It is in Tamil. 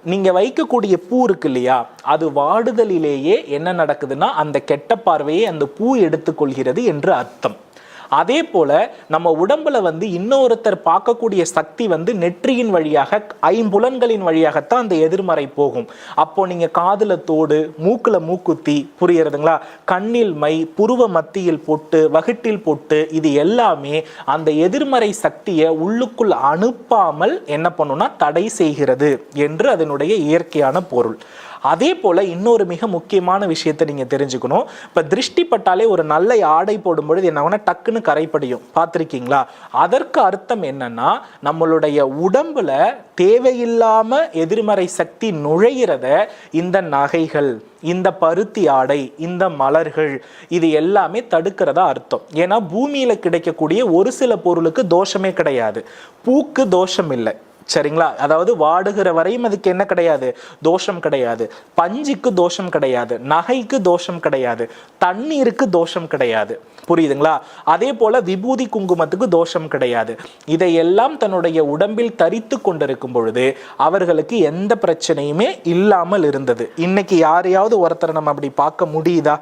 நீங்க வைக்கக்கூடிய பூ இருக்கு இல்லையா, அது வாடுதலிலேயே என்ன நடக்குதுன்னா அந்த கெட்ட பார்வையை அந்த பூ எடுத்துக்கொள்கிறது என்று அர்த்தம். அதே போல நம்ம உடம்புல இன்னொருத்தர் பார்க்கக்கூடிய சக்தி நெற்றியின் வழியாக, ஐம்புலன்களின் வழியாகத்தான் அந்த எதிர்மறை போகும். அப்போ நீங்க காதுல தோடு, மூக்குல மூக்குத்தி, புரியுறதுங்களா, கண்ணில் மை, புருவ மத்தியில் பொட்டு, வகிட்டில் பொட்டு, இது எல்லாமே அந்த எதிர்மறை சக்தியை உள்ளுக்குள் அனுப்பாமல் என்ன பண்ணும்னா தடை செய்கிறது என்று அதனுடைய இயற்கையான பொருள். அதே போல இன்னொரு மிக முக்கியமான விஷயத்தை நீங்க தெரிஞ்சுக்கணும். இப்ப திருஷ்டி பட்டாலே ஒரு நல்ல ஆடை போடும் பொழுது என்ன டக்குன்னு கரைப்படியும், பார்த்திருக்கீங்களா? அதற்கு அர்த்தம் என்னன்னா, நம்மளுடைய உடம்புல தேவையில்லாம எதிர்மறை சக்தி நுழையிறத இந்த நகைகள், இந்த பருத்தி ஆடை, இந்த மலர்கள், இது எல்லாமே தடுக்கிறதா அர்த்தம். ஏன்னா பூமியில கிடைக்கக்கூடிய ஒரு சில பொருளுக்கு தோஷமே கிடையாது. பூக்கு தோஷம் இல்லை, சரிங்களா? அதாவது வாடுகிற வரையும் அதுக்கு என்ன கிடையாது, தோஷம் கிடையாது. பஞ்சுக்கு தோஷம் கிடையாது, நகைக்கு தோஷம் கிடையாது, தண்ணீருக்கு தோஷம் கிடையாது, புரியுதுங்களா? அதே போல விபூதி குங்குமத்துக்கு தோஷம் கிடையாது. இதையெல்லாம் தன்னுடைய உடம்பில் தரித்து கொண்டிருக்கும் பொழுது அவர்களுக்கு எந்த பிரச்சனையுமே இல்லாமல் இருந்தது. இன்னைக்கு யாரையாவது ஒருத்தரை நம்ம அப்படி பார்க்க முடியுதா?